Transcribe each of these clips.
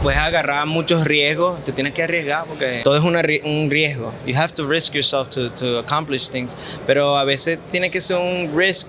Puedes agarrar muchos riesgos, te tienes que arriesgar porque todo es un riesgo. You have to risk yourself to accomplish things. Pero a veces tiene que ser un risk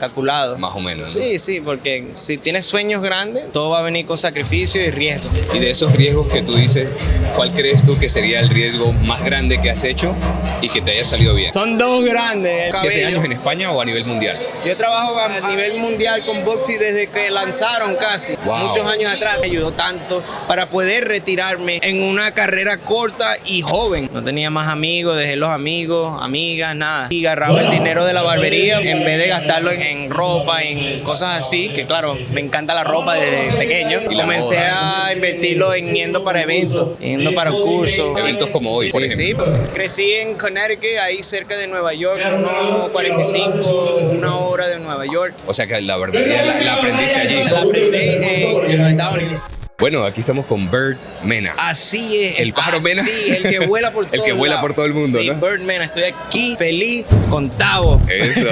calculado. Más o menos, ¿no? Sí, sí, porque si tienes sueños grandes, todo va a venir con sacrificio y riesgo. Y de esos riesgos que tú dices, ¿cuál crees tú que sería el riesgo más grande que has hecho y que te haya salido bien? Son dos grandes. 7 años en España o a nivel mundial. Yo trabajo a nivel mundial con Boxy desde que lanzaron casi. Wow. Muchos años atrás. Me ayudó tanto para poder retirarme en una carrera corta y joven. No tenía más amigos, dejé los amigos, amigas, nada. Y agarraba el dinero de la barbería en vez de gastarlo en ropa, en cosas así, que claro, me encanta la ropa desde pequeño. Y comencé a invertirlo en yendo para eventos, yendo para cursos. Eventos como hoy, por ejemplo. Sí, crecí en Connecticut, ahí cerca de Nueva York, unos 45, una hora de Nueva York. O sea que la barbería la aprendiste allí. La aprendí en los Estados Unidos. Bueno, aquí estamos con Bird Mena. Así es. ¿El pájaro Mena? Sí, el que vuela por todo El que vuela por todo el mundo, sí, ¿no? Bird Mena. Estoy aquí feliz con Tavo. Eso.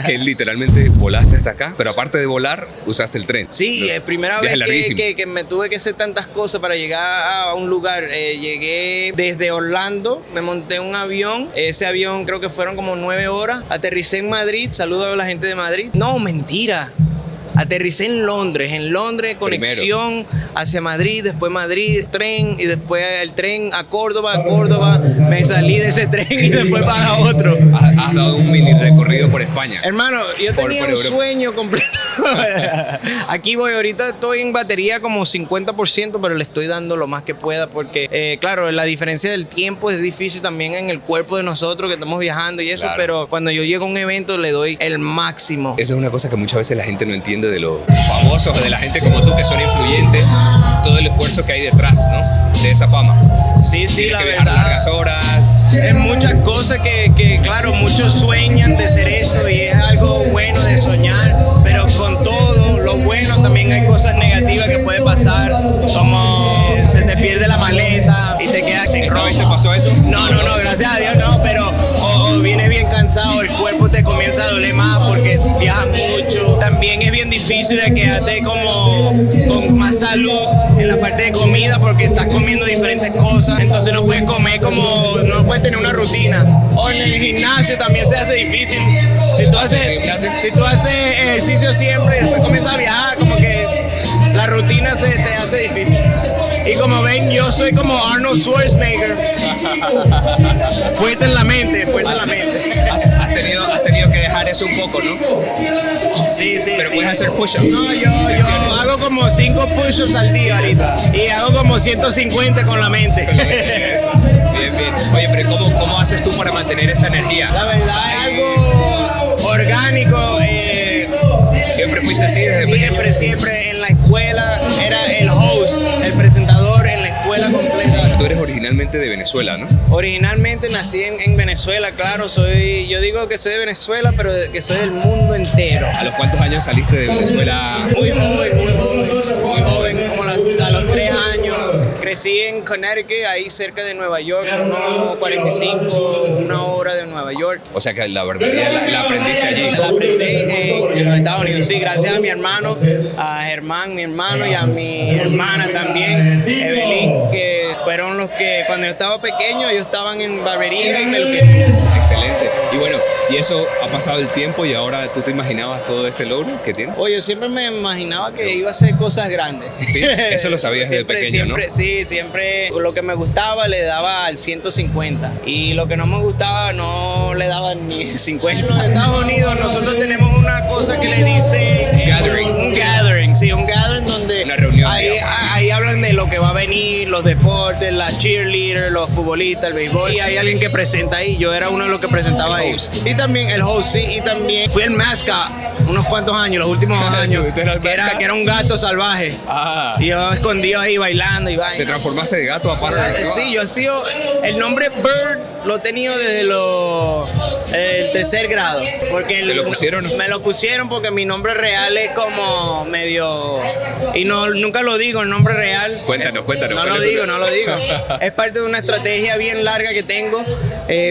Que literalmente volaste hasta acá, pero aparte de volar, usaste el tren. Sí, es primera vez larguísimo. que me tuve que hacer tantas cosas para llegar a un lugar. Llegué desde Orlando, me monté en un avión. Ese avión creo que fueron como 9 horas. Aterricé en Madrid, saludo a la gente de Madrid. No, mentira. Aterricé en Londres, conexión hacia Madrid, después Madrid, tren y después el tren a Córdoba, me salí de ese tren y después para otro. Has dado un mini recorrido por España. Hermano, yo tenía un Europa. sueño completo. Aquí voy, ahorita estoy en batería como 50%, pero le estoy dando lo más que pueda porque, claro, la diferencia del tiempo es difícil también en el cuerpo de nosotros que estamos viajando y eso, Claro. pero cuando yo llego a un evento le doy el máximo. Esa es una cosa que muchas veces la gente no entiende de los famosos o de la gente como tú que son influyentes, todo el esfuerzo que hay detrás, ¿no? De esa fama. Sí, sí, Tienes la que viajar verdad. largas horas. Es muchas cosas que, claro, muchos sueñan de ser esto y es algo bueno de soñar, pero con todo lo bueno también hay cosas negativas que pueden pasar, como se te pierde la maleta y te quedas sin ¿Esta ropa. vez te pasó eso? No, gracias a Dios no, pero o vienes bien cansado, el cuerpo te comienza a doler más porque viajas mucho. También es bien difícil de quedarte como con más salud en la parte de comida porque estás comiendo diferentes cosas, entonces no puedes comer como, no puedes tener una rutina. O en el gimnasio también se hace difícil. Si tú haces ejercicio siempre y después comienzas a viajar, como que la rutina se te hace difícil. Y como ven, yo soy como Arnold Schwarzenegger. Fuerte en la mente. Has tenido que dejar eso un poco, ¿no? Sí. Pero sí. puedes hacer push-ups. No, yo hago como 5 push-ups al día ahorita. Y hago como 150 con la mente. Bien. Oye, pero ¿cómo haces tú para mantener esa energía? La verdad es algo orgánico. ¿Siempre fuiste así desde pequeño? Siempre en la escuela era el host, el presentador en la escuela completa. Tú eres originalmente de Venezuela, ¿no? Originalmente nací en Venezuela, claro, yo digo que soy de Venezuela, pero que soy del mundo entero. ¿A los cuántos años saliste de Venezuela? Muy joven, como a los 3 años. Crecí en Connecticut, ahí cerca de Nueva York, unos 45, una hora de Nueva York. O sea que la barbería la aprendiste allí. La aprendí en los Estados Unidos, sí, gracias a mi hermano, a Germán, mi hermano, y a mi hermana también, Evelyn, que fueron los que cuando yo estaba pequeño, ellos estaban en barbería y peluquería. Excelente. Y bueno, y eso ha pasado el tiempo y ahora tú te imaginabas todo este logro que tienes. Oye, siempre me imaginaba que iba a hacer cosas grandes. Sí, eso lo sabías desde pequeño, ¿no? Sí, siempre lo que me gustaba le daba al 150 y lo que no me gustaba no le daba ni 50. En los Estados Unidos nosotros tenemos una cosa que le dice un gathering donde una reunión, ahí hablan de lo que va a venir, los deportes, las cheerleaders, los futbolistas, el béisbol, y hay alguien que presenta ahí. Yo era uno de los que presentaba ahí. Y también el host, sí, y también fui el mascot unos cuantos años, los últimos años, que era un gato salvaje. Y yo escondido ahí bailando y vaina. ¿Te transformaste de gato a pájaro? Sí, yo he sido, el nombre Bird lo he tenido desde los El tercer grado. Porque ¿Te lo pusieron? Me lo pusieron porque mi nombre real es como medio... Y no, nunca lo digo, el nombre real. Cuéntanos. No lo digo. Es parte de una estrategia bien larga que tengo.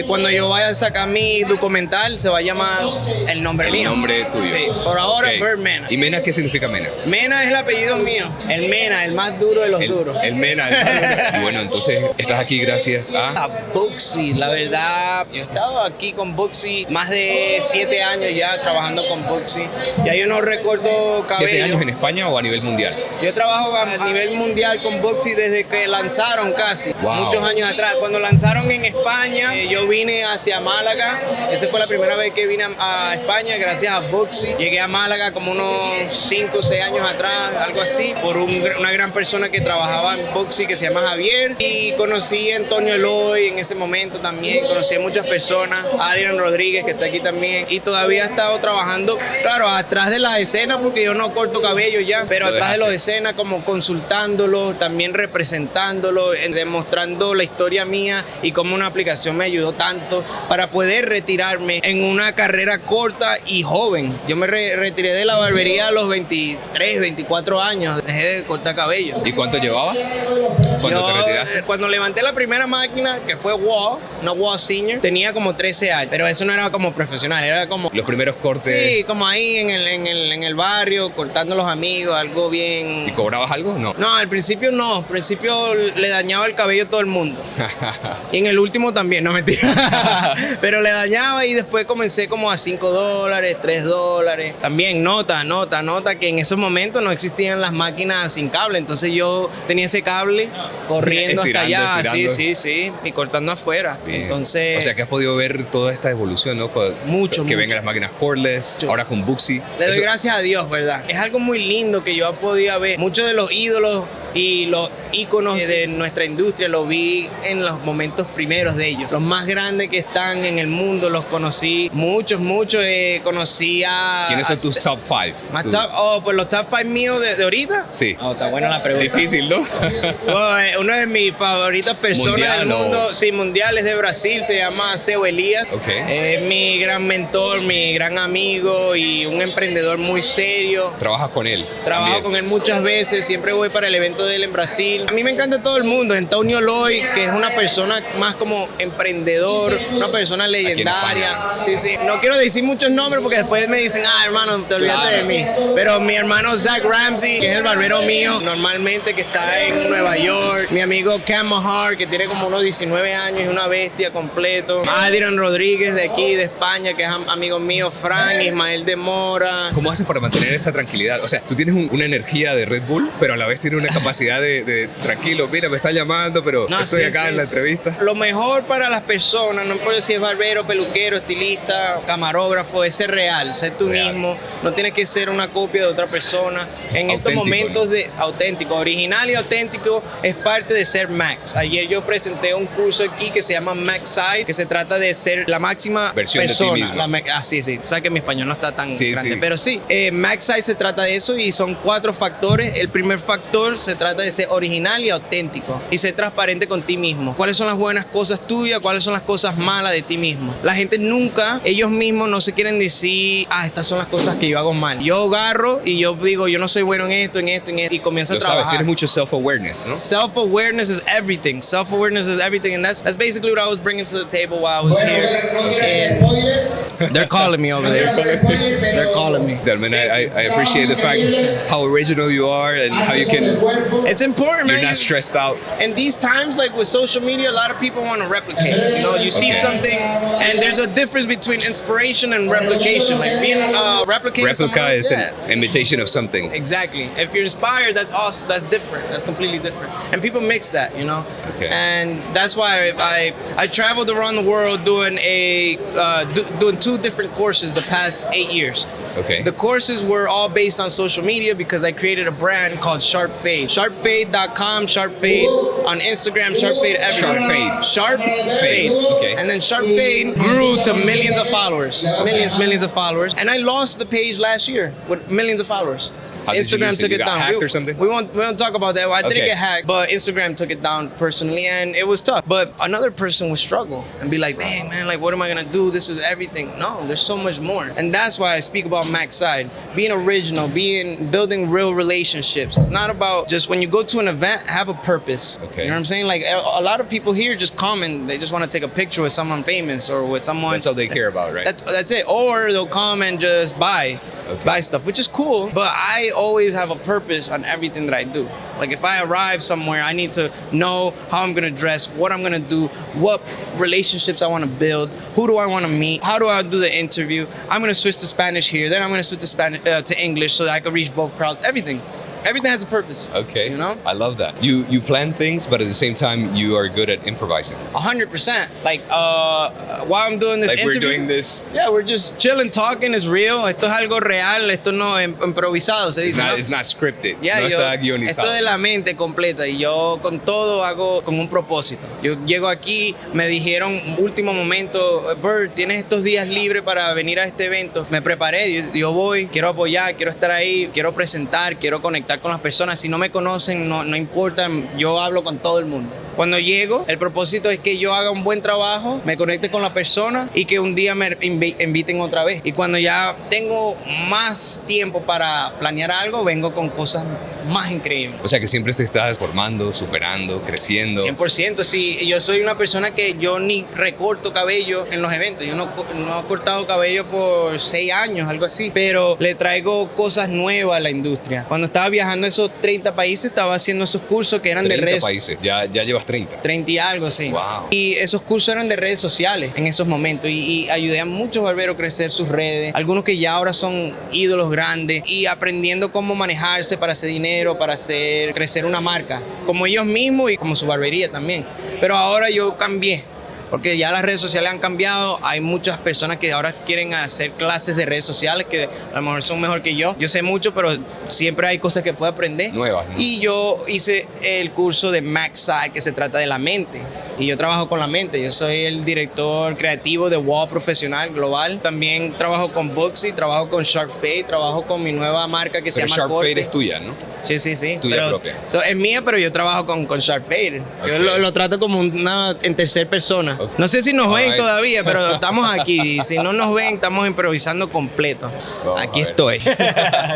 Cuando yo vaya a sacar mi documental, se va a llamar el nombre mío. El nombre tuyo. Sí, por ahora, Ok. Bert Mena. ¿Y Mena qué significa Mena? Mena es el apellido mío. El Mena, el más duro de los duros. El Mena. Y bueno, entonces estás aquí gracias a... Bugsy, la verdad, yo he estado aquí con Bugsy más de 7 años ya trabajando con Bugsy. Ya yo no recuerdo cabello. 7 años en España o a nivel mundial. Yo trabajo a nivel mundial con Bugsy desde que lanzaron casi, Wow. muchos años atrás. Cuando lanzaron en España, yo vine hacia Málaga. Esa fue la primera vez que vine a España gracias a Bugsy. Llegué a Málaga como unos 5 o 6 años atrás, algo así, por una gran persona que trabajaba en Bugsy que se llama Javier. Y conocí a Antonio Eloy en ese momento también. Conocí a muchas personas, a Adrian Rodríguez que está aquí también. Y todavía he estado trabajando, claro, atrás de las escenas porque yo no corto cabello ya, pero atrás de las escenas como consultándolo, también representándolo, demostrando la historia mía y cómo una aplicación me ayudó tanto para poder retirarme en una carrera corta y joven. Yo me retiré de la barbería a los 23, 24 años, dejé de cortar cabello. ¿Y cuánto llevabas cuando te retiraste? Cuando levanté la primera máquina, que fue Wall, no Wall Senior, tenía como 13 años, pero eso no era como profesional, era como... Los primeros cortes. Sí, como ahí en el barrio, cortando los amigos, algo bien... ¿Y cobrabas algo? No. No, al principio no, al principio le dañaba el cabello a todo el mundo. Y en el último también, no mentira. Pero le dañaba y después comencé como a $5, $3. También nota que en esos momentos no existían las máquinas sin cable, entonces yo tenía ese cable corriendo Estirando, hasta allá, estirando. sí, y cortando afuera. Bien. Entonces... O sea que has podido ver toda esta evolución, ¿no? Mucho. Que vengan las máquinas cordless, ahora con Bugsy. Le doy Eso- gracias a Dios, ¿verdad? Es algo muy lindo que yo he podido ver. Muchos de los ídolos y los íconos de nuestra industria los vi en los momentos primeros de ellos. Los más grandes que están en el mundo los conocí. Muchos. Conocí a... ¿Quiénes son tus top 5? Pues los top 5 míos de ahorita. Sí. Oh, está buena la pregunta. Difícil, ¿no? Una de mis favoritas personas Mundial, del mundo, ¿o? sí, mundial, es de Brasil, se llama Seu Elias. Ok. Es mi gran mentor, mi gran amigo y un emprendedor muy serio. Trabajas con él. Trabajo también. con él muchas veces, siempre voy para el evento de él en Brasil. A mí me encanta todo el mundo. Antonio Eloy, que es una persona más como emprendedor, una persona legendaria. Sí. No quiero decir muchos nombres porque después me dicen, hermano, te olvidaste Claro. de mí. Pero mi hermano Zach Ramsey, que es el barbero mío, normalmente que está en Nueva York. Mi amigo Cam Mahar, que tiene como unos 19 años, es una bestia completo. Adrian Rodríguez de aquí, de España, que es amigo mío. Frank, Ismael de Mora. ¿Cómo haces para mantener esa tranquilidad? O sea, tú tienes una energía de Red Bull, pero a la vez tienes una capacidad de tranquilo, mira, me está llamando, pero No, estoy sí, acá sí, en la sí. entrevista. Lo mejor para las personas, no importa si es barbero, peluquero, estilista, camarógrafo, es ser real, ser tú Real. mismo. No tienes que ser una copia de otra persona. En estos Auténtico, momentos ¿no? de auténtico, original y auténtico es parte de ser Max. Ayer yo presenté un curso aquí que se llama Max Side, que se trata de ser la máxima Versión de ti persona. mismo. Sí. Sabes que mi español no está tan Sí, grande, sí. pero sí. Max Side se trata de eso y son 4 factores. El primer factor se trata de ser original y auténtico y ser transparente con ti mismo. ¿Cuáles son las buenas cosas tuyas? ¿Cuáles son las cosas malas de ti mismo? La gente nunca, ellos mismos no se quieren decir, estas son las cosas que yo hago mal. Yo agarro y yo digo, yo no soy bueno en esto y comienzo Lo a trabajar. sabes, tienes mucho self-awareness, ¿no? Self-awareness is everything. Self-awareness is everything, and that's basically what I was bringing to the table while I was here. And they're calling me over there. They're calling me. I mean, I appreciate the fact how original you are and how you can, It's important, you're man. not stressed out. In these times, like with social media, a lot of people want to replicate. You know, you see Okay. something, and there's a difference between inspiration and replication. Like being replicating Replica someone, is yeah. an imitation of something. Exactly. If you're inspired, that's awesome. That's different. That's completely different. And people mix that, you know. Okay. And that's why I traveled around the world doing doing 2 different courses the past 8 years. Okay. The courses were all based on social media because I created a brand called Sharp Fade. Sharpfade.com, Sharp Fade on Instagram, Sharp Fade everywhere. Sharp Fade. Sharp Fade. Okay. And then Sharp Fade grew to millions of followers. Millions of followers. And I lost the page last year with millions of followers. How did you Instagram use it? took You it got down. hacked or something? We won't talk about that. I Okay. didn't get hacked, but Instagram took it down personally, and it was tough. But another person would struggle and be like, "Dang man, like what am I gonna do? This is everything." No, there's so much more, and that's why I speak about Max Side, being original, building real relationships. It's not about just when you go to an event, have a purpose. Okay. You know what I'm saying? Like a lot of people here just come and they just want to take a picture with someone famous or with someone. That's all they care about, right? That's it. Or they'll come and just buy stuff, which is cool. But I always have a purpose on everything that I do. Like if I arrive somewhere, I need to know how I'm gonna dress, what I'm gonna do, what relationships I want to build, who do I want to meet, how do I do the interview. I'm gonna switch to Spanish here, then I'm gonna switch to Spanish to English so that I can reach both crowds. Everything has a purpose. Okay. You know? I love that. You plan things, but at the same time, you are good at improvising. 100%. Like while I'm doing this Like interview, we're doing this. yeah, we're just chilling, talking. It's real. Esto es algo real. Esto no es improvisado, se dice. ¿no? It's not scripted. Ya, no yo, está esto guionizado. de la mente completa y yo con todo hago con un propósito. Yo llego aquí, me dijeron último momento, Bird, tienes estos días libres para venir a este evento. Me preparé, yo voy, quiero apoyar, quiero estar ahí, quiero presentar, quiero conectar con las personas. Si no me conocen, no importa, yo hablo con todo el mundo. Cuando llego, el propósito es que yo haga un buen trabajo, me conecte con la persona y que un día me inviten otra vez. Y cuando ya tengo más tiempo para planear algo, vengo con cosas más increíbles. O sea que siempre te estás formando, superando, creciendo. 100%, sí. Yo soy una persona que yo ni recorto cabello en los eventos. Yo no he cortado cabello por 6 años, algo así. Pero le traigo cosas nuevas a la industria. Cuando estaba viajando a esos 30 países, estaba haciendo esos cursos que eran 30 de redes. países, ya llevas 30. 30 y algo, sí. Wow. Y esos cursos eran de redes sociales en esos momentos y ayudé a muchos barberos a crecer sus redes, algunos que ya ahora son ídolos grandes y aprendiendo cómo manejarse para hacer dinero, para hacer crecer una marca, como ellos mismos y como su barbería también. Pero ahora yo cambié. Porque ya las redes sociales han cambiado, hay muchas personas que ahora quieren hacer clases de redes sociales que a lo mejor son mejor que yo. Yo sé mucho, pero siempre hay cosas que puedo aprender. Nuevas, ¿no? Y yo hice el curso de Max Side, que se trata de la mente. Y yo trabajo con la mente. Yo soy el director creativo de WOW Profesional Global. También trabajo con Buxy, trabajo con Sharp Fade, trabajo con mi nueva marca que se llama Sharp Corte. Fade es tuya, ¿no? Sí, sí, sí. Tuya Pero, propia. Es mía, pero yo trabajo con Sharp Fade. Yo Ok. lo trato como en tercera persona. Ok. No sé si nos ven Alright. todavía, pero estamos aquí. Si no nos ven, estamos improvisando completo. Vamos Aquí a ver. estoy.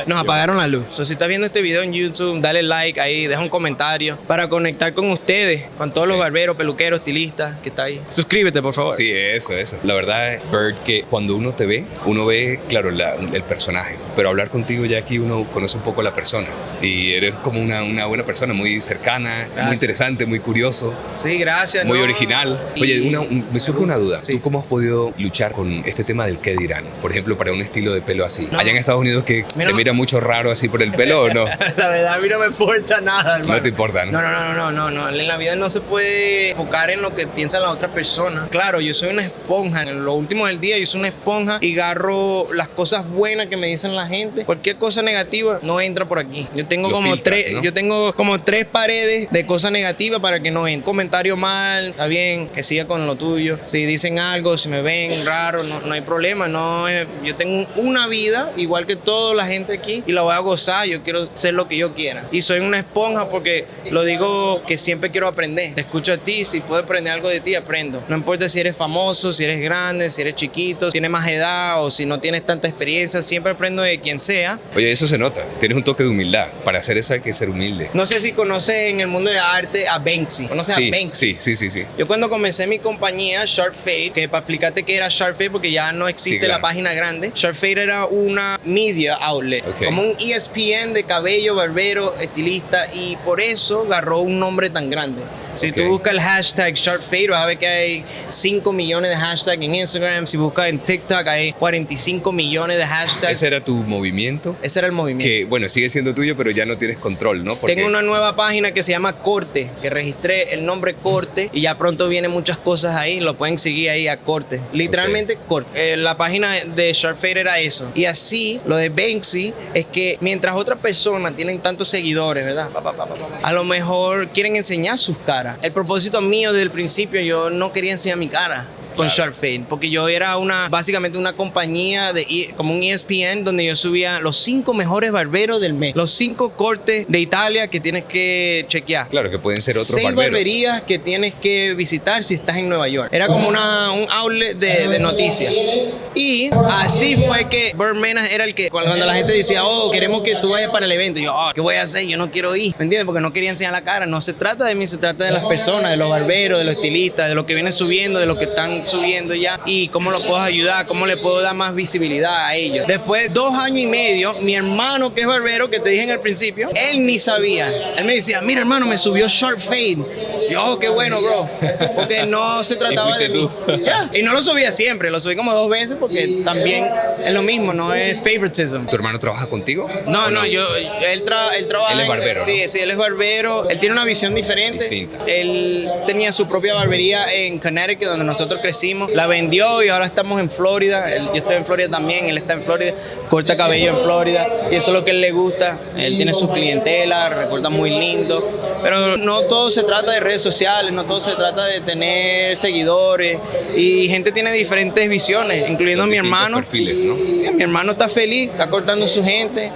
Nos apagaron la luz. So, si estás viendo este video en YouTube, dale like ahí, deja un comentario para conectar con ustedes, con todos los barberos, peluqueros, estilistas que está ahí. Suscríbete, por favor. Sí, eso. La verdad, Bird, que cuando uno te ve, uno ve, claro, el personaje. Pero hablar contigo ya aquí uno conoce un poco a la persona. Y eres como una buena persona, muy cercana, Gracias. muy interesante, muy curioso, Sí, gracias. muy ¿no? original. Y- Oye, me surge una duda. Sí. ¿Tú cómo has podido luchar con este tema del qué dirán? Por ejemplo, para un estilo de pelo así. No. Allá en Estados Unidos que Mira, te mira mucho raro así por el pelo, ¿o no? La verdad, a mí no me importa nada, hermano. No te importa, ¿no? No. En la vida no se puede enfocar en lo que piensa la otra persona. Claro, yo soy una esponja. En lo último del día, yo soy una esponja y agarro las cosas buenas que me dicen la gente. Cualquier cosa negativa no entra por aquí. Yo tengo Lo como filtras, tres, ¿no? yo tengo como 3 paredes de cosas negativas para que no entre. Comentario mal, está bien, que siga con lo tuyo. Si dicen algo, si me ven raro, no hay problema. Yo tengo una vida igual que toda la gente aquí y la voy a gozar. Yo quiero ser lo que yo quiera. Y soy una esponja porque lo digo que siempre quiero aprender. Te escucho a ti, si puedo aprender algo de ti, aprendo. No importa si eres famoso, si eres grande, si eres chiquito, si tienes más edad o si no tienes tanta experiencia, siempre aprendo de quien sea. Oye, eso se nota. Tienes un toque de humildad. Para hacer eso hay que ser humilde. No sé si conoces en el mundo de arte a Banksy. ¿Conoces a Banksy? Sí. Yo cuando comencé mi compañía, Sharp Fade, que para explicarte qué era Sharp Fade, porque ya no existe Sí, claro. la página grande, Sharp Fade era una media outlet, Ok. como un ESPN de cabello, barbero, estilista, y por eso agarró un nombre tan grande. Si Ok. tú buscas el hashtag Sharp Fade, vas a ver que hay 5 millones de hashtags en Instagram. Si buscas en TikTok, hay 45 millones de hashtags. Ese era tu movimiento. Ese era el movimiento. Que, bueno, sigue siendo tuyo, pero ya no tienes control, ¿no? Porque Tengo una nueva página que se llama Corte, que registré el nombre Corte y ya pronto vienen muchas cosas ahí, lo pueden seguir ahí a Corte. Literalmente Corte. La página de Sharp Fade era eso. Y así, lo de Banksy es que mientras otras personas tienen tantos seguidores, ¿verdad? A lo mejor quieren enseñar sus caras. El propósito mío desde el principio, yo no quería enseñar mi cara. con Sharp Fade, porque yo era básicamente una compañía como un ESPN, donde yo subía los 5 mejores barberos del mes, los 5 cortes de Italia que tienes que chequear. Claro, que pueden ser otros 6 barberos. barberías que tienes que visitar si estás en Nueva York. Era como un outlet de noticias. Y así fue que Burt Mena era el que, cuando la gente decía, oh, queremos que tú vayas para el evento, yo, oh, ¿qué voy a hacer? Yo no quiero ir, ¿me entiendes? Porque no quería enseñar la cara. No se trata de mí, se trata de las personas, de los barberos, de los estilistas, de los que vienen subiendo, de los que están subiendo ya, y cómo los puedo ayudar, cómo le puedo dar más visibilidad a ellos. Después de 2 años y medio, mi hermano, que es barbero, que te dije en el principio, él ni sabía. Él me decía, mira, hermano, me subió Sharp Fade. Yo, oh, qué bueno, bro. Porque no se trataba de mí. Yeah. Y no lo subía siempre, lo subí como 2 veces porque también es lo mismo, no es favoritism. ¿Tu hermano trabaja contigo? No, él trabaja. Él es barbero, ¿no? Sí, él es barbero. Él tiene una visión diferente. Distinta. Él tenía su propia barbería en Connecticut, donde nosotros crecimos. La vendió y ahora estamos en Florida. Yo estoy en Florida también, él está en Florida. Corta cabello en Florida. Y eso es lo que a él le gusta. Él tiene su clientela, recorta muy lindo. Pero no todo se trata de redes sociales, no todo se trata de tener seguidores. Y gente tiene diferentes visiones, incluyendo mi hermano. Perfiles, ¿no? Mi hermano está feliz, está cortando su gente,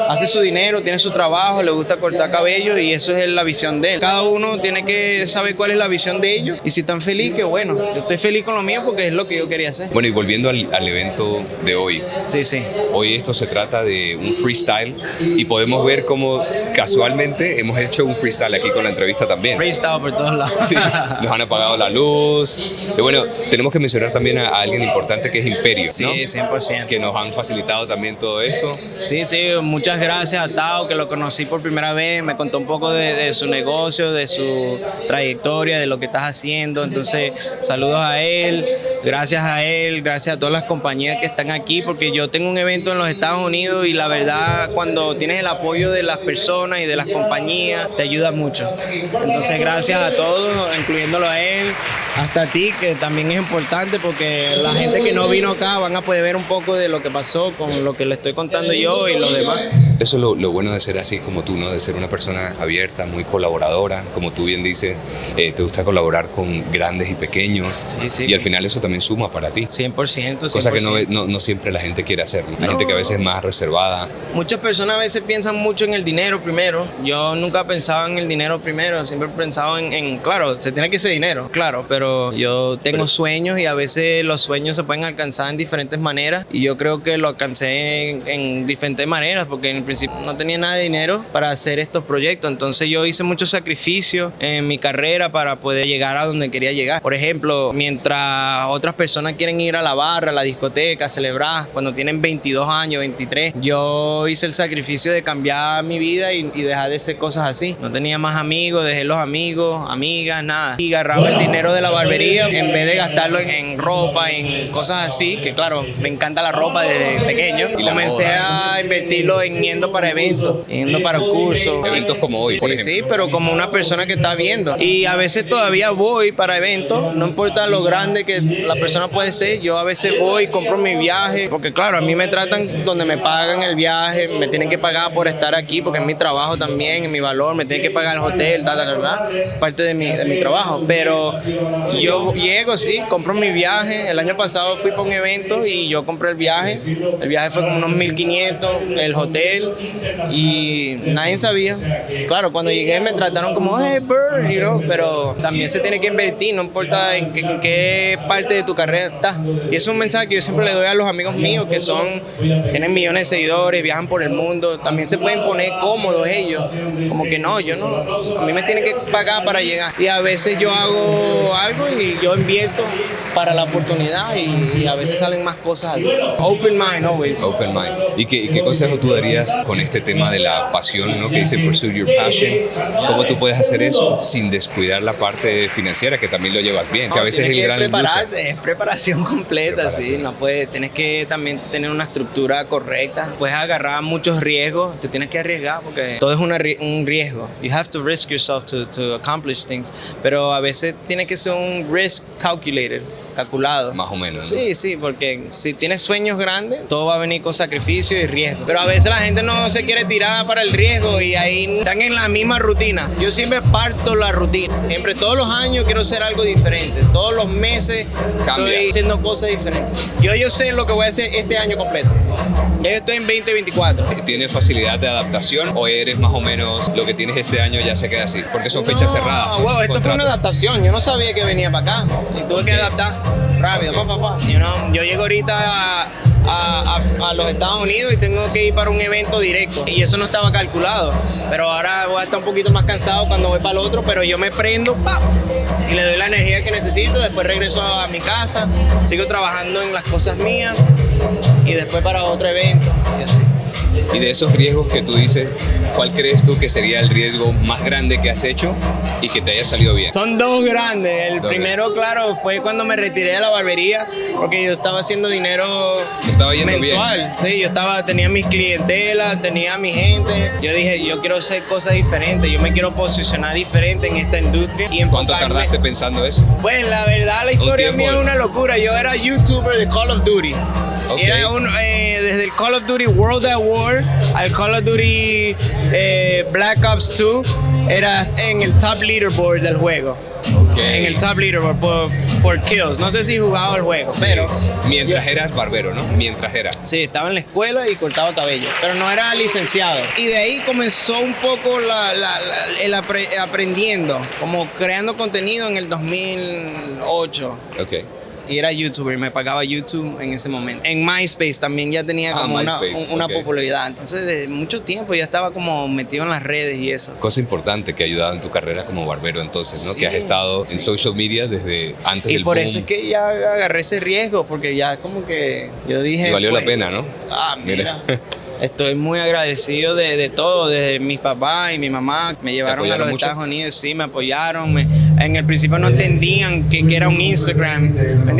hace su dinero, tiene su trabajo, le gusta cortar cabello y eso es la visión de él. Cada uno tiene que saber cuál es la visión de ellos y si están felices, que bueno. Yo estoy feliz con lo mío porque es lo que yo quería hacer. Bueno, y volviendo al evento de hoy. Sí. Hoy esto se trata de un freestyle y podemos ver cómo casualmente hemos hecho un freestyle aquí con la entrevista también. Freestyle por todos lados. Sí, nos han apagado la luz. Y bueno, tenemos que mencionar también a alguien importante que es Imperio, ¿no? Sí, 100%. Que nos han facilitado también todo esto. Sí, muchas gracias a Tao, que lo conocí por primera vez, me contó un poco de su negocio, de su trayectoria, de lo que estás haciendo. Entonces, saludos a él, gracias a todas las compañías que están aquí, porque yo tengo un evento en los Estados Unidos y la verdad, cuando tienes el apoyo de las personas y de las compañías, te ayuda mucho. Entonces, gracias a todos, incluyéndolo a él, hasta a ti, que también es importante, porque la gente que no vino acá van a poder ver un poco de lo que pasó con lo que le estoy contando yo y los demás. Eso es lo bueno de ser así como tú, ¿no? De ser una persona abierta, muy colaboradora, como tú bien dices, te gusta colaborar con grandes y pequeños. Sí. Y al final eso también suma para ti. 100%. Cosa que no siempre la gente quiere hacer, ¿no? Hay gente que a veces es más reservada. Muchas personas a veces piensan mucho en el dinero primero. Yo nunca pensaba en el dinero primero, siempre pensaba en claro, se tiene que ser dinero, claro, pero yo tengo sueños y a veces los sueños se pueden alcanzar en diferentes maneras y yo creo que lo alcancé en diferentes maneras, porque en el principio no tenía nada de dinero para hacer estos proyectos, entonces yo hice mucho sacrificio en mi carrera para poder llegar a donde quería llegar. Por ejemplo, mientras otras personas quieren ir a la barra, a la discoteca, a celebrar, cuando tienen 22 años, 23, yo hice el sacrificio de cambiar mi vida y dejar de hacer cosas así. No tenía más amigos, dejé los amigos, amigas, nada. Y agarraba el dinero de la barbería en vez de gastarlo en ropa, en cosas así, que claro, me encanta la ropa desde pequeño. Y comencé a invertirlo en yendo para eventos, yendo para cursos. Eventos como hoy, por ejemplo. Sí, pero como una persona que está viendo. Y a veces todavía voy para eventos, no importa lo grande que la persona puede ser, yo a veces voy y compro mi viaje, porque claro, a mí me tratan donde me pagan el viaje, me tienen que pagar por estar aquí, porque es mi trabajo también, es mi valor, me tienen que pagar el hotel, parte de mi trabajo. Pero yo llego, sí, compro mi viaje. El año pasado fui para un evento y yo compré el viaje fue como unos 1.500, el hotel, y nadie sabía. Claro, cuando llegué me trataron como, hey, Bird, you know, pero también se tiene que invertir, no importa en qué parte de tu carrera estás. Y es un mensaje que yo siempre le doy a los amigos míos que tienen millones de seguidores, viajan por el mundo, también se pueden poner cómodos ellos, como que no, yo no, a mí me tienen que pagar para llegar. Y a veces yo hago algo y yo invierto para la oportunidad y a veces salen más cosas así. Open mind always. Open mind. ¿Y qué consejo tú darías con este tema de la pasión, ¿no? Que dice pursue your passion? ¿Cómo tú puedes hacer eso sin descuidar la parte financiera, que también lo llevas bien? Que a veces es el gran lucha. Es preparación completa, sí. No puedes, tienes que también tener una estructura correcta. Puedes agarrar muchos riesgos, te tienes que arriesgar porque todo es un riesgo. You have to risk yourself to accomplish things. Pero a veces tiene que ser un risk calculated. calculado. Más o menos, ¿no? Sí, sí, porque si tienes sueños grandes, todo va a venir con sacrificio y riesgo. Pero a veces la gente no se quiere tirar para el riesgo y ahí están en la misma rutina. Yo siempre parto la rutina. Siempre, todos los años quiero hacer algo diferente. Todos los meses Cambia. estoy haciendo cosas diferentes. Yo sé lo que voy a hacer este año completo. Ya yo estoy en 2024. ¿Tienes facilidad de adaptación o eres más o menos lo que tienes este año ya se queda así? Porque son fechas cerradas. Wow, esto fue contrato. una adaptación. Yo no sabía que venía para acá. Y tuve que adaptar rápido. Yo llego ahorita a los Estados Unidos y tengo que ir para un evento directo. Y eso no estaba calculado. Pero ahora voy a estar un poquito más cansado cuando voy para el otro. Pero yo me prendo ¡pam! Y le doy la energía que necesito. Después regreso a mi casa. Sigo trabajando en las cosas mías. Y después para otro evento. Y así. Y de esos riesgos que tú dices, ¿cuál crees tú que sería el riesgo más grande que has hecho y que te haya salido bien? Son dos grandes. El Dos primero, claro, fue cuando me retiré de la barbería, porque yo estaba haciendo dinero Te estaba yendo mensual. bien. Sí, tenía mis clientelas, tenía mi gente. Yo dije, yo quiero hacer cosas diferentes, yo me quiero posicionar diferente en esta industria. Y ¿Cuánto enfocarme. tardaste pensando eso? Pues la verdad, la historia tiempo. mía es una locura. Yo era youtuber de Call of Duty. Ok. Era desde el Call of Duty World at War al Call of Duty Black Ops 2, era en el top leaderboard del juego. Okay. En el top leaderboard por kills. No sé si jugaba el juego, pero... Mientras eras barbero, ¿no? Mientras era. Sí, estaba en la escuela y cortaba cabello, pero no era licenciado. Y de ahí comenzó un poco aprendiendo, como creando contenido en el 2008. Ok. Y era youtuber, me pagaba YouTube en ese momento. En MySpace también ya tenía como MySpace, una ok. popularidad. Entonces, de mucho tiempo ya estaba como metido en las redes y eso. Cosa importante que ha ayudado en tu carrera como barbero entonces, ¿no? Sí, Que has estado en social media desde antes Y del por boom. eso es que ya agarré ese riesgo, porque ya como que yo dije... Y valió la pues, pena, ¿no? Mira. Estoy muy agradecido de todo, desde mis papás y mi mamá. Me llevaron a apoyaron los mucho? Estados Unidos, sí, me apoyaron. En el principio no entendían que era un Instagram.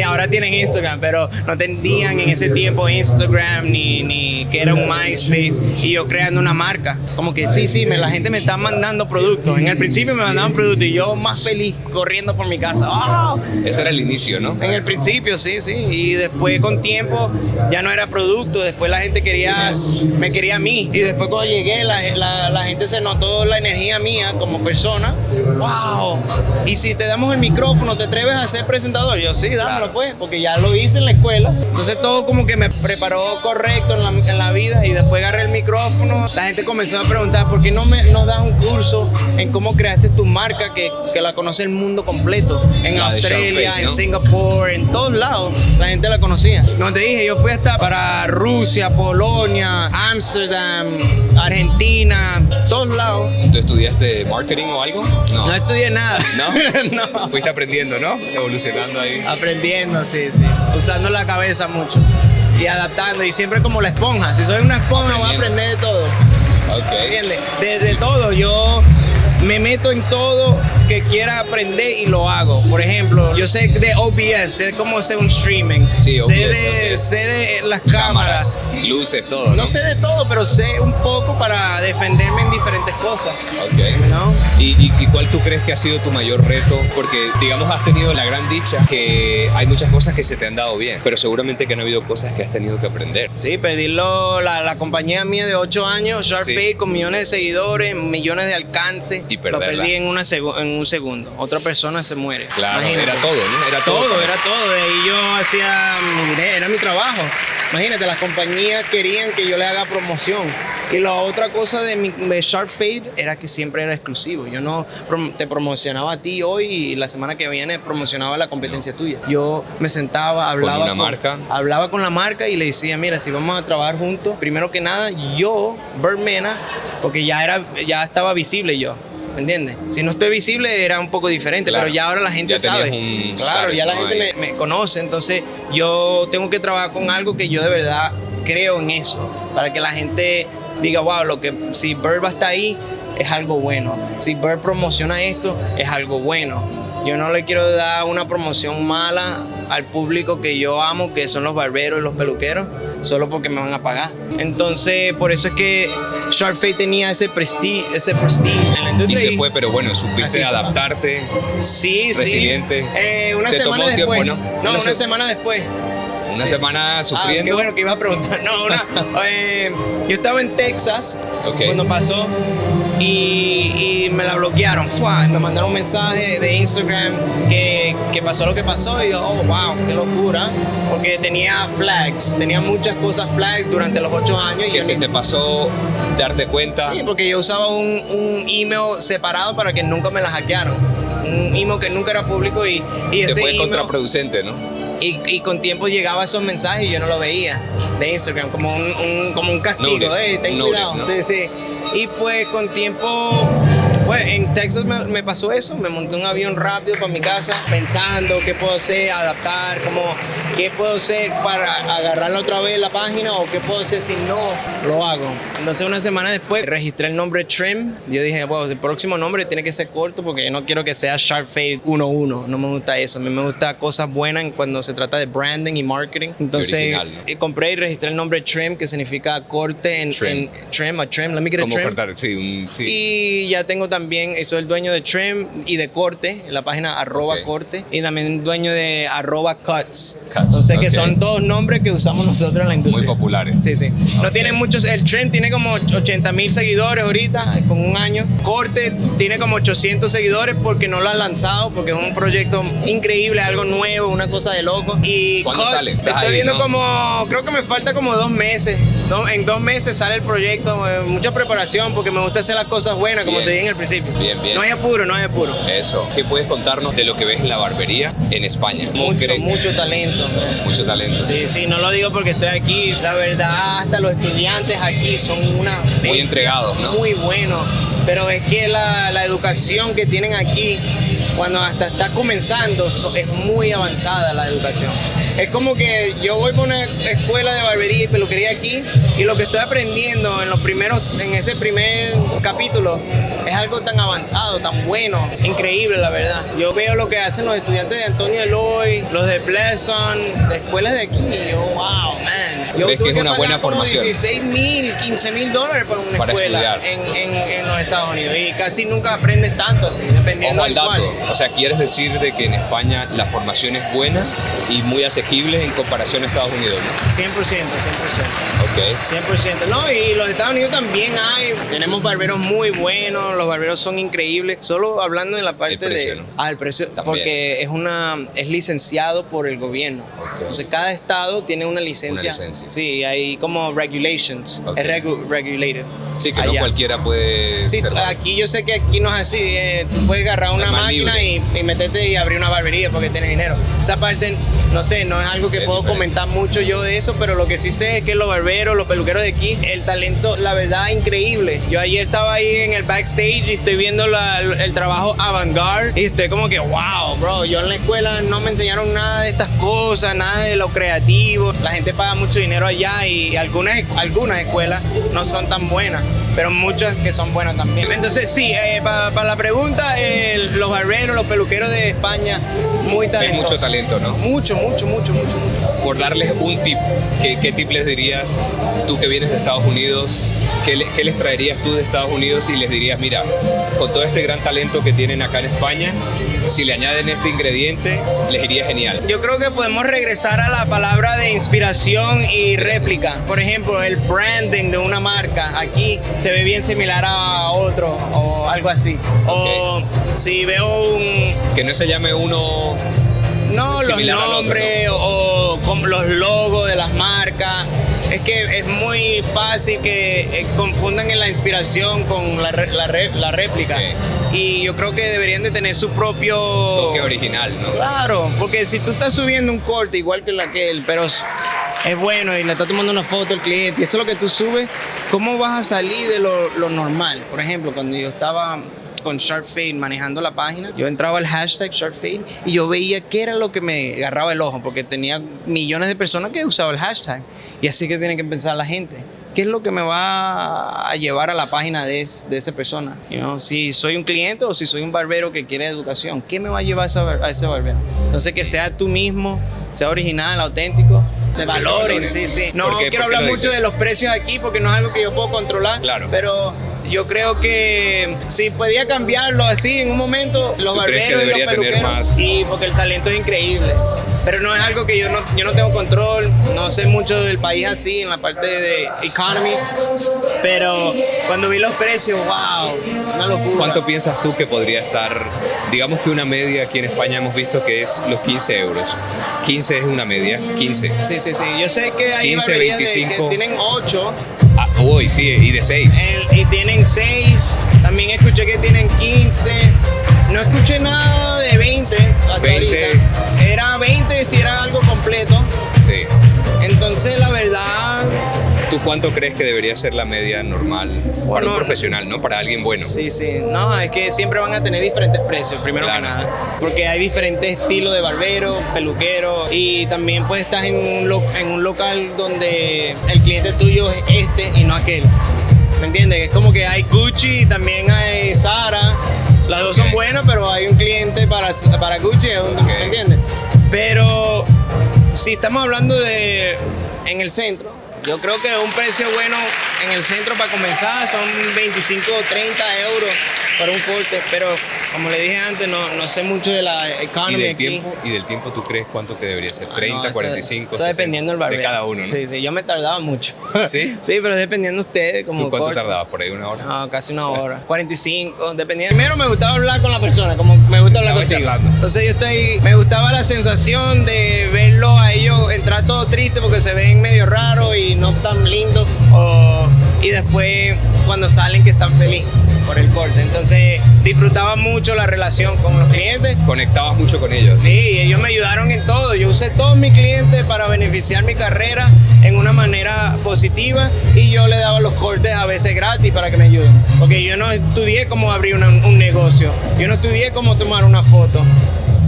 Ahora tienen Instagram, pero no entendían en ese tiempo Instagram ni que era un MySpace. Y yo creando una marca. Como que sí, la gente me está mandando productos. En el principio me mandaban productos y yo más feliz corriendo por mi casa. ¡Oh! Ese era el inicio, ¿no? En el principio, sí. Y después con tiempo ya no era producto. Después la gente me quería a mí. Y después cuando llegué, la gente se notó la energía mía como persona. ¡Wow! Y si te damos el micrófono, ¿te atreves a ser presentador? Yo, sí, dámelo pues, porque ya lo hice en la escuela. Entonces todo como que me preparó correcto en la vida. Y después agarré el micrófono. La gente comenzó a preguntar, ¿por qué no nos das un curso en cómo creaste tu marca que la conoce el mundo completo? En La de Australia, Shark Face, en ¿no? Singapur, en todos lados la gente la conocía. Como te dije, yo fui hasta para Rusia, Polonia, Amsterdam, Argentina, todos lados. ¿Tú estudiaste marketing o algo? No estudié nada. ¿No? No. Fuiste aprendiendo, ¿no? Evolucionando ahí. Aprendiendo, sí. Usando la cabeza mucho. Y adaptando. Y siempre como la esponja. Si soy una esponja, voy a aprender de todo. Ok. ¿Entiendes? Desde todo. Yo me meto en todo que quiera aprender y lo hago. Por ejemplo, yo sé de OBS, sé cómo hacer un streaming. Sí, sé OBS. de las cámaras. Luces, todo, ¿no? No sé de todo, pero sé un poco para defenderme en diferentes cosas. Ok. ¿No? ¿Y cuál tú crees que ha sido tu mayor reto? Porque, digamos, has tenido la gran dicha que hay muchas cosas que se te han dado bien, pero seguramente que han habido cosas que has tenido que aprender. Sí, perdí la compañía mía de 8 años, Shark Sí. Fade, con millones de seguidores, millones de alcance. Y lo perderla. perdí en un segundo. Otra persona se muere. Claro, Imagínate. era todo, ¿no? Era todo. Era todo. De ahí yo hacía mi dinero, era mi trabajo. Imagínate, las compañías querían que yo le haga promoción. Y la otra cosa de Shark Fade era que siempre era exclusivo. Yo no te promocionaba a ti hoy y la semana que viene promocionaba la competencia tuya. Yo me sentaba, hablaba hablaba con la marca y le decía, mira, si vamos a trabajar juntos, primero que nada, yo, Bert Mena, porque ya estaba visible yo. ¿Me entiendes? Si no estoy visible era un poco diferente, Claro. pero ya ahora la gente Ya sabe. tenías un Claro, status, ya la ¿no? gente Ahí. me conoce, entonces yo tengo que trabajar con algo que yo de verdad creo en eso, para que la gente diga, wow, si Bird va a estar ahí, es algo bueno. Si Bird promociona esto, es algo bueno. Yo no le quiero dar una promoción mala al público que yo amo, que son los barberos y los peluqueros, solo porque me van a pagar. Entonces, por eso es que Sharp Fade tenía ese prestige en la industria. Y se fue, pero bueno, supiste Así. adaptarte. Sí, resiliente. Una ¿Te semana tomó tiempo, después. no? No, Una una semana después. Una semana Qué sufriendo. bueno que ibas a preguntar. No, yo estaba en Texas Ok. cuando pasó y me la bloquearon. ¡Fua! Me mandaron un mensaje de Instagram que pasó lo que pasó y yo, oh, wow, qué locura. Porque tenía flags, tenía muchas cosas flags durante los 8 años. Que y a se mí- te pasó darte cuenta. Sí, porque yo usaba un email separado para que nunca me la hackearan. Un email que nunca era público y Te ese fue email... contraproducente, ¿no? Y con tiempo llegaba esos mensajes y yo no lo veía de Instagram, como un castigo. Notice, Ten notice, cuidado. ¿no? Sí, sí. Y pues con tiempo, pues en Texas me pasó eso. Me monté un avión rápido para mi casa, pensando qué puedo hacer, adaptar, qué puedo hacer para agarrarla otra vez la página o qué puedo hacer si no lo hago. Entonces una semana después registré el nombre Trim. Yo dije, bueno, el próximo nombre tiene que ser corto porque yo no quiero que sea Sharp Fade 11. No me gusta eso. A mí me gusta cosas buenas cuando se trata de branding y marketing. Entonces original, ¿no? compré y registré el nombre Trim, que significa corte en Trim. Trim. Let me get a ¿Cómo Trim. cortar? Sí, sí. Y ya tengo también, soy el dueño de Trim y de Corte, en la página @, Ok. Corte, y también dueño de @Cuts. Cuts, Entonces, que ok. son dos nombres que usamos nosotros en la industria. Muy populares. Sí, sí. No Ok. tiene muchos, el Trim tiene como 80,000 seguidores ahorita, con un año. Corte tiene como 800 seguidores porque no lo han lanzado, porque es un proyecto increíble, algo nuevo, una cosa de loco. Y ¿Cuándo Cuts, sale? Estás estoy ahí, viendo ¿no? como, creo que me falta como 2 meses. En 2 meses sale el proyecto, mucha preparación porque me gusta hacer las cosas buenas, como Bien. te dije en el principio. Bien, bien. No hay apuro, no hay apuro. Eso. ¿Qué puedes contarnos de lo que ves en la barbería en España? ¿Cómo crees? Mucho talento. Mucho talento. Sí, sí, no lo digo porque estoy aquí. La verdad, hasta los estudiantes aquí son una Muy entregados, ¿no? Muy buenos. Pero es que la educación que tienen aquí, cuando hasta está comenzando, es muy avanzada la educación. Es como que yo voy por una escuela de barbería y peluquería aquí y lo que estoy aprendiendo en ese primer capítulo es algo tan avanzado, tan bueno, increíble la verdad. Yo veo lo que hacen los estudiantes de Antonio Eloy, los de Pleasant, de escuelas de aquí y yo, wow, man. Yo ¿Ves que tuve es una pagar buena como formación? 16,000, 15,000 dólares para una Para escuela estudiar. en los Estados Unidos y casi nunca aprendes tanto así, dependiendo Ojo al del cual. dato. O sea, quieres decir de que en España la formación es buena y muy asequible en comparación a Estados Unidos, ¿no? 100%. Ok. 100%. No, y los Estados Unidos también hay. Tenemos barberos muy buenos, los barberos son increíbles. Solo hablando de la parte El precio, de. ¿no? El precio. También. Porque es licenciado por el gobierno. Ok. Entonces, cada estado tiene una licencia. Una licencia. Sí, hay como regulations. Ok. Es regulated. Sí, que no allá. cualquiera puede Sí, ser. aquí yo sé que aquí no es así. Tú puedes agarrar una Es más máquina libre. y meterte y abrir una barbería porque tienes dinero. Esa parte, no sé, no es algo que Es puedo diferente. comentar mucho yo de eso, pero lo que sí sé es que los barberos, los peluqueros de aquí, el talento, la verdad, increíble. Yo ayer estaba ahí en el backstage y estoy viendo el trabajo avant-garde y estoy como que, wow, bro, yo en la escuela no me enseñaron nada de estas cosas, nada de lo creativo. La gente paga mucho dinero allá y algunas escuelas no son tan buenas, pero muchas que son buenas también. Entonces, sí, para la pregunta, los barberos, los peluqueros de España, muy Ves talentosos. mucho talento, ¿no? Mucho. Por darles un tip, ¿qué tip les dirías tú que vienes de Estados Unidos? ¿Qué les traerías tú de Estados Unidos y les dirías, mira, con todo este gran talento que tienen acá en España, si le añaden este ingrediente, les iría genial? Yo creo que podemos regresar a la palabra de inspiración y réplica. Por ejemplo, el branding de una marca. Aquí se ve bien similar a otro o algo así. O si veo Que no se llame uno... los similar al otro, nombres o con los logos de las marcas. Es que es muy fácil que confundan en la inspiración con la réplica. Ok. Y yo creo que deberían de tener su propio... toque original, ¿no? Claro, porque si tú estás subiendo un corte igual que aquel, pero es bueno y le estás tomando una foto al cliente y eso es lo que tú subes, ¿cómo vas a salir de lo normal? Por ejemplo, cuando yo estaba con Sharp Fade manejando la página, yo entraba al hashtag Sharp Fade y yo veía qué era lo que me agarraba el ojo, porque tenía millones de personas que usaban el hashtag y así que tiene que pensar la gente. ¿qué es lo que me va a llevar a la página de esa persona? Si soy un cliente o si soy un barbero que quiere educación, ¿qué me va a llevar a ese barbero? Entonces, que sea tú mismo, sea original, auténtico, se valoren, sí. No quiero hablar mucho de los precios aquí porque no es algo que yo puedo controlar, claro, pero yo creo que si podía cambiarlo así en un momento, los barberos y los peluqueros, sí, porque el talento es increíble, pero no es algo que yo no tengo control, no sé mucho del país así, en la parte de economy, pero cuando vi los precios, wow, una locura. ¿Cuánto piensas tú que podría estar? Digamos que una media aquí en España hemos visto que es los 15 euros. 15 es una media, 15. Sí, yo sé que hay 15, barberías 25. que tienen 8. Uy, sí, y de 6. Y tienen 6, también escuché que tienen 15, no escuché nada de 20 hasta 20. ahorita. Era 20 si era algo completo. Sí. Entonces, la verdad... ¿Tú cuánto crees que debería ser la media normal para un profesional, no? Para alguien bueno. Sí. No, es que siempre van a tener diferentes precios, primero que nada. Porque hay diferentes estilos de barbero, peluquero. Y también pues estás en un local donde el cliente tuyo es este y no aquel. ¿Me entiendes? Es como que hay Gucci y también hay Zara. Las dos son buenas, pero hay un cliente para Gucci, ¿me entiendes? Pero si estamos hablando de en el centro, yo creo que un precio bueno en el centro para comenzar son 25 o 30 euros para un corte, pero como le dije antes, no sé mucho de la economy aquí. ¿Y del tiempo tú crees cuánto que debería ser? ¿30, 45, eso dependiendo del barbero. De cada uno, ¿no? Sí, yo me tardaba mucho. ¿Sí? Sí, pero dependiendo de ustedes. ¿Tú cuánto tardabas? ¿Por ahí una hora? No, casi una hora. 45, dependiendo. Primero me gustaba hablar con la persona, como me gusta hablar contigo. Entonces me gustaba la sensación de verlo a ellos entrar todo triste porque se ven medio raros y no tan lindos. Y después cuando salen que están felices por el corte. Entonces disfrutaba mucho la relación con los clientes. Conectabas mucho con ellos. Sí, ellos me ayudaron en todo. Yo usé todos mis clientes para beneficiar mi carrera en una manera positiva y yo le daba los cortes a veces gratis para que me ayuden. Porque yo no estudié cómo abrir un negocio. Yo no estudié cómo tomar una foto.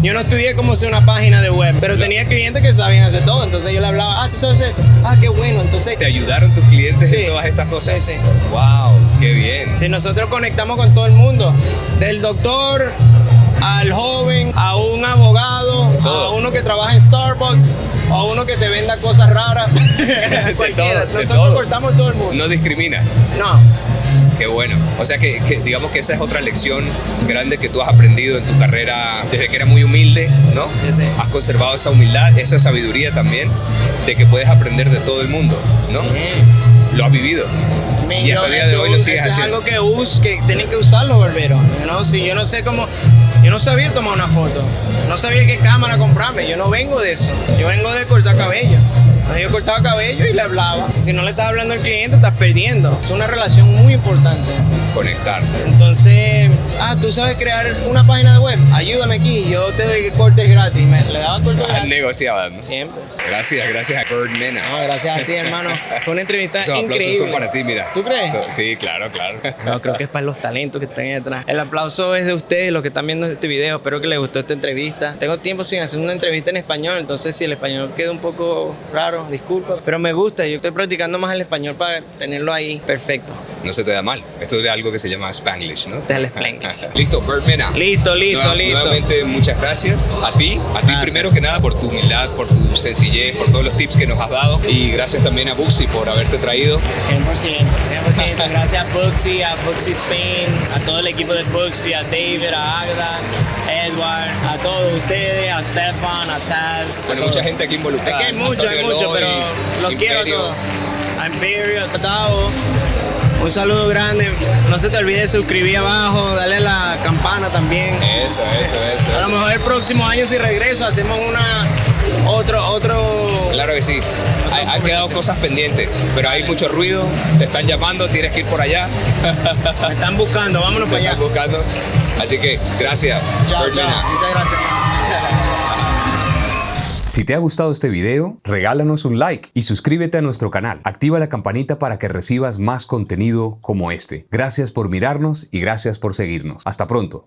Yo no estudié cómo hacer una página de web, pero tenía clientes que sabían hacer todo. Entonces yo le hablaba, ¿tú sabes eso? Qué bueno. Entonces, ¿te ayudaron tus clientes en todas estas cosas? Sí. ¡Wow! ¡Qué bien! Sí, nosotros conectamos con todo el mundo. Del doctor al joven, a un abogado, a uno que trabaja en Starbucks, a uno que te venda cosas raras. Cualquiera. Nosotros cortamos todo el mundo. No discrimina. No. Qué bueno. O sea que digamos que esa es otra lección grande que tú has aprendido en tu carrera desde que eras muy humilde, ¿no? Sí. Has conservado esa humildad, esa sabiduría también de que puedes aprender de todo el mundo, ¿no? Sí. Lo has vivido. Y hasta el día de hoy lo sigues haciendo. Es algo que tienen que usar los barberos. Si yo no sé cómo... Yo no sabía tomar una foto. No sabía qué cámara comprarme. Yo no vengo de eso. Yo vengo de cortar cabello. Yo cortaba cabello y le hablaba. Si no le estás hablando al cliente, estás perdiendo. Es una relación muy importante. Conectar. Entonces, tú sabes crear una página de web. Ayúdame aquí, yo te doy cortes gratis. Le daba cortes gratis. Negociaban. Siempre. Gracias a Bird Mena. No, gracias a ti, hermano. Fue una entrevista increíble. Esos aplausos son para ti, mira. ¿Tú crees? Sí, claro. No, creo que es para los talentos que están ahí detrás. El aplauso es de ustedes, los que están viendo este video. Espero que les gustó esta entrevista. Tengo tiempo sin hacer una entrevista en español, entonces si el español queda un poco raro, disculpa. Pero me gusta, yo estoy practicando más el español para tenerlo ahí perfecto. No se te da mal. Esto es algo que se llama Spanglish, ¿no? Del Spanglish. Listo, Bird Mena. Listo. Nuevamente, muchas gracias a ti primero que nada por tu humildad, por tu sencillez, por todos los tips que nos has dado y gracias también a Buxi por haberte traído. 100%. Gracias a Buxi Spain, a todo el equipo de Buxi, a David, a Agda, a Edward, a todos ustedes, a Stefan, a Taz. Bueno, mucha gente aquí involucrada. Es que hay mucho, pero los quiero a todos. A Imperio, a Tavo. Un saludo grande. No se te olvide suscribir abajo, darle a la campana también. Eso. A lo mejor el próximo año si regreso hacemos otro. Claro que sí. Han quedado cosas pendientes, pero hay mucho ruido. Te están llamando, tienes que ir por allá. Me están buscando, vámonos para allá. Me están buscando. Así que gracias. Chao. Muchas gracias. Si te ha gustado este video, regálanos un like y suscríbete a nuestro canal. Activa la campanita para que recibas más contenido como este. Gracias por mirarnos y gracias por seguirnos. Hasta pronto.